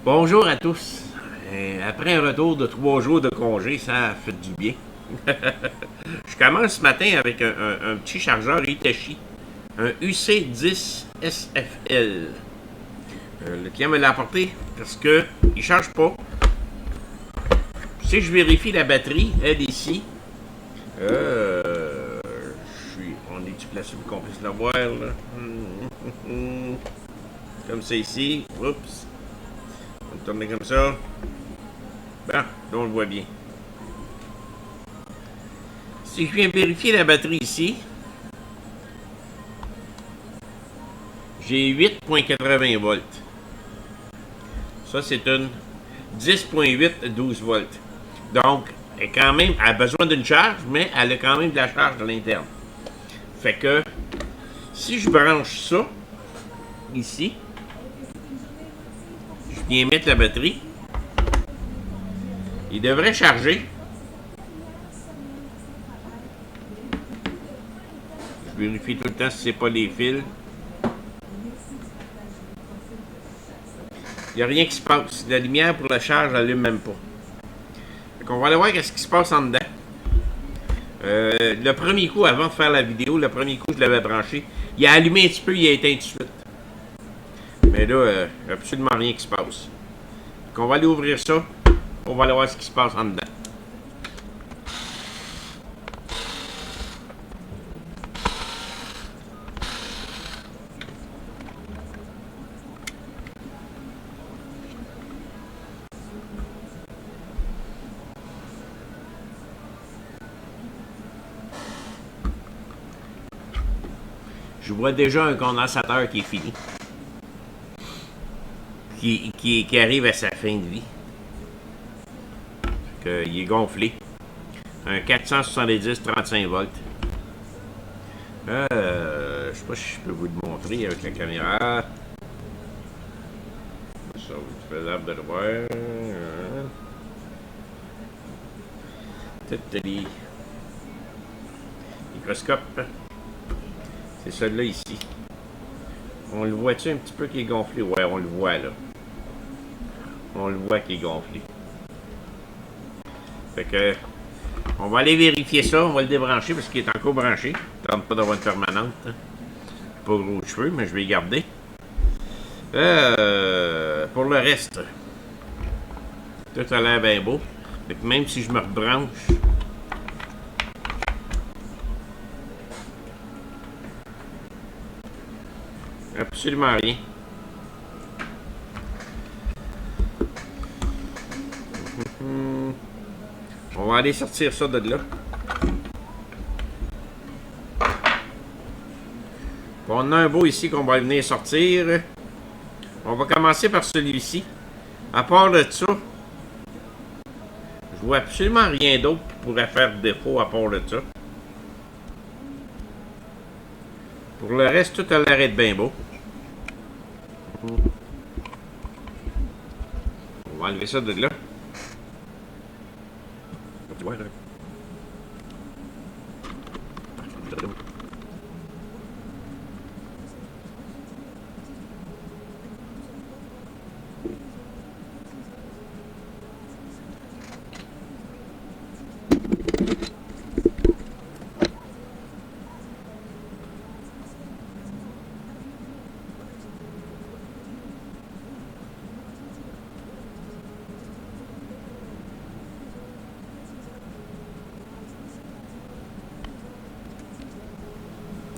Bonjour à tous. Après un retour de 3 jours de congé, ça a fait du bien. Je commence ce matin avec un petit chargeur Hitachi, un UC10 SFL. Le client me l'a apporté parce que il charge pas. Si je vérifie la batterie, elle ici. On est-tu placé pour qu'on puisse la voir là? Comme ça ici. Oups. On va tourner comme ça. Bon, là on le voit bien. Si je viens vérifier la batterie ici, j'ai 8.80 volts. Ça, c'est une 10.8 12 volts. Donc, elle a besoin d'une charge, mais elle a quand même de la charge à l'interne. Fait que, si je branche ça, ici, je viens mettre la batterie, il devrait charger. Je vérifie tout le temps si c'est pas les fils. Il n'y a rien qui se passe. La lumière pour la charge n'allume même pas. Fait qu'on va aller voir qu'est-ce qui se passe en dedans. Le premier coup, avant de faire la vidéo, le premier coup, je l'avais branché. Il a allumé un petit peu, il a éteint tout de suite. Mais là, il n'y a absolument rien qui se passe. Donc on va aller ouvrir ça. On va aller voir ce qui se passe en dedans. Je vois déjà un condensateur qui est fini. Qui arrive à sa fin de vie. Il est gonflé. Un 470 35 volts. Je sais pas si je peux vous le montrer avec la caméra. Ça va être faisable de le voir. Peut-être les microscopes. C'est celui-là ici. On le voit-tu un petit peu qui est gonflé? Ouais, on le voit là. On le voit qui est gonflé. Fait que on va aller vérifier ça, on va le débrancher parce qu'il est encore branché. Je ne tente pas d'avoir une permanente. Hein. Pas gros cheveux, mais je vais les garder. Pour le reste, tout a l'air bien beau. Fait que même si je me rebranche, absolument rien. On va aller sortir ça de là. On a un beau ici qu'on va venir sortir. On va commencer par celui-ci. À part de ça, je vois absolument rien d'autre qui pourrait faire défaut à part de ça. Pour le reste, tout a l'air d'être bien beau. On va enlever ça de là.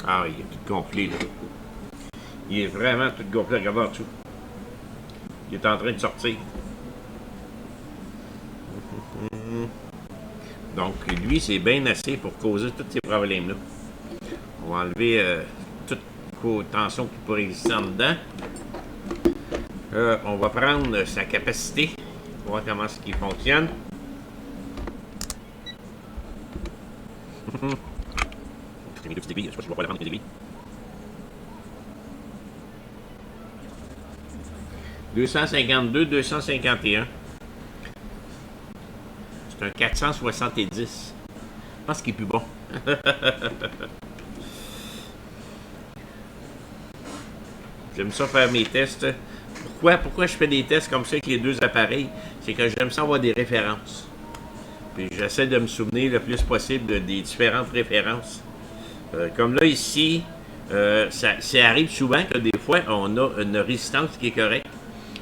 Ah, il est tout gonflé, là. Il est vraiment tout gonflé. Regardez en dessous. Il est en train de sortir. Donc, lui, c'est bien assez pour causer tous ces problèmes-là. On va enlever toute tension qui pourrait exister en dedans. On va prendre sa capacité On va voir comment ce qui fonctionne. J'ai mis deux petites aiguilles. Je sais pas si je vais pas le rendre, les aiguilles. 252, 251. C'est un 470. Je pense qu'il est plus bon. J'aime ça faire mes tests. Pourquoi je fais des tests comme ça avec les deux appareils? C'est que j'aime ça avoir des références. Puis j'essaie de me souvenir le plus possible des différentes références. Comme là, ici, ça arrive souvent que des fois, on a une résistance qui est correcte,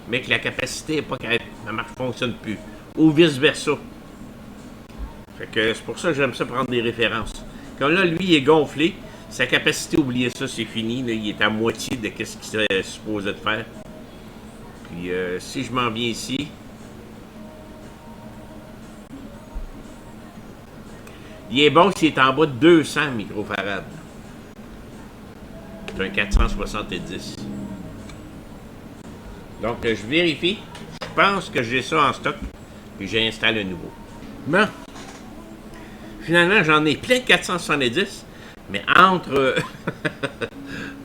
mais que la capacité n'est pas correcte. Ça ne fonctionne plus. Ou vice-versa. Fait que c'est pour ça que j'aime ça prendre des références. Comme là, lui, il est gonflé. Sa capacité, oubliez ça, c'est fini. Là, il est à moitié de ce qu'il serait supposé de faire. Puis si je m'en viens ici, il est bon s'il est en bas de 200 microfarades. C'est un 470. Donc je vérifie. Je pense que j'ai ça en stock. Puis j'installe un nouveau. Bon. Finalement, j'en ai plein de 470. Mais entre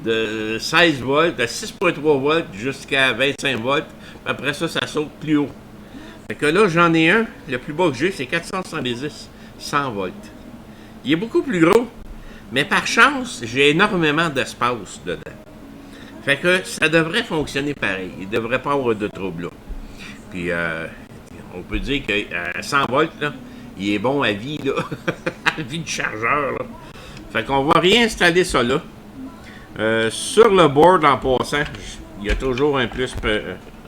de 16 volts, de 6.3 volts jusqu'à 25 volts. Après ça, ça saute plus haut. Fait que là, j'en ai un. Le plus bas que j'ai, c'est 470, 100 volts. Il est beaucoup plus gros. Mais par chance, j'ai énormément d'espace dedans. Fait que ça devrait fonctionner pareil. Il ne devrait pas avoir de trouble là. Puis, on peut dire qu'à 100 volts, là, il est bon à vie, là. À vie du chargeur, là. Fait qu'on va réinstaller ça là. Sur le board, en passant, il y a toujours un plus,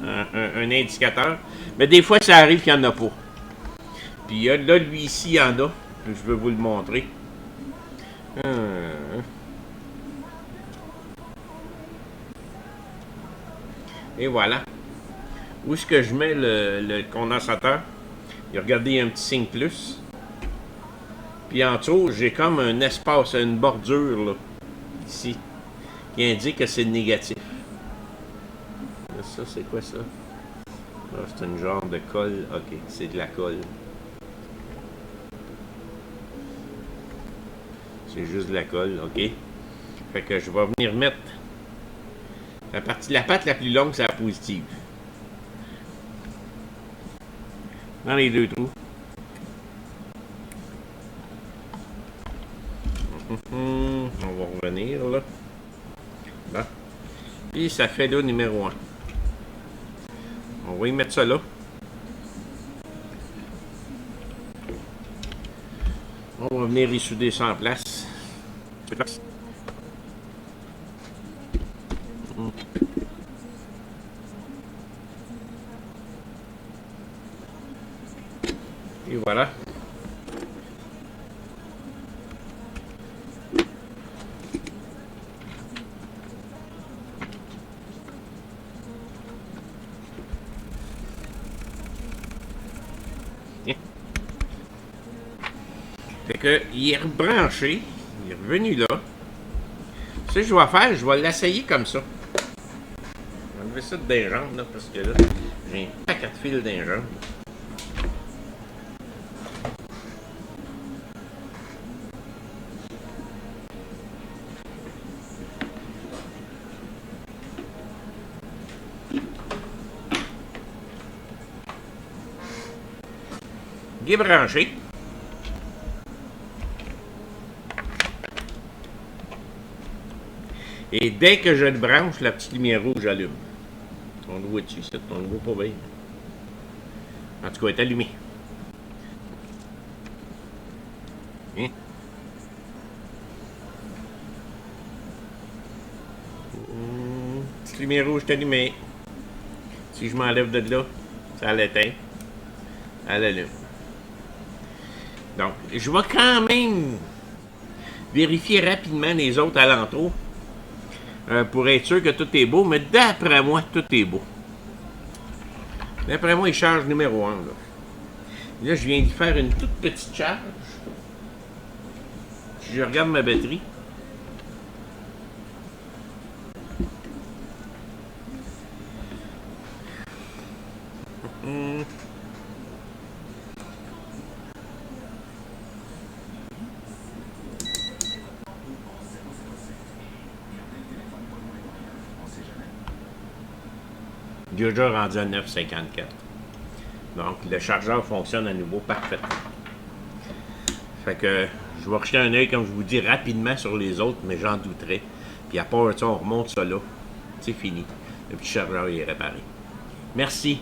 un indicateur. Mais des fois, ça arrive qu'il n'y en a pas. Puis là, lui ici, il y en a. Je vais vous le montrer. Et voilà. Où est-ce que je mets le condensateur? Regardez, il y a un petit signe plus. Puis en dessous, j'ai comme un espace, une bordure, là, ici, qui indique que c'est négatif. Ça, c'est quoi ça? Ah, c'est un genre de colle. Ok, c'est de la colle. C'est juste de la colle, ok. Fait que je vais venir mettre la patte la plus longue, c'est la positive. Dans les deux trous. On va revenir là. Bon. Puis ça fait le numéro 1. On va y mettre ça là. On va venir y souder ça en place. Et voilà. Fait que, il est rebranché. Il est revenu là. Ce que je vais faire, je vais l'essayer comme ça. Je vais enlever ça des jambes, là, parce que là, j'ai un paquet de fils dans les jambes. Il est branché. Et dès que je le branche, la petite lumière rouge allume. On le voit dessus, on le voit pas bien. En tout cas, elle est allumée. Hein? Petite lumière rouge est allumée. Si je m'enlève de là, ça l'éteint. Elle allume. Donc, je vais quand même vérifier rapidement les autres alentours. Pour être sûr que tout est beau, mais d'après moi, tout est beau. D'après moi, il charge numéro 1. Là, je viens de faire une toute petite charge. Si je regarde ma batterie. déjà rendu à 9,54. Donc, le chargeur fonctionne à nouveau parfaitement. Fait que je vais rejeter un œil, comme je vous dis, rapidement sur les autres, mais j'en douterai. Puis à part ça, on remonte ça là. C'est fini. Le petit chargeur est réparé. Merci.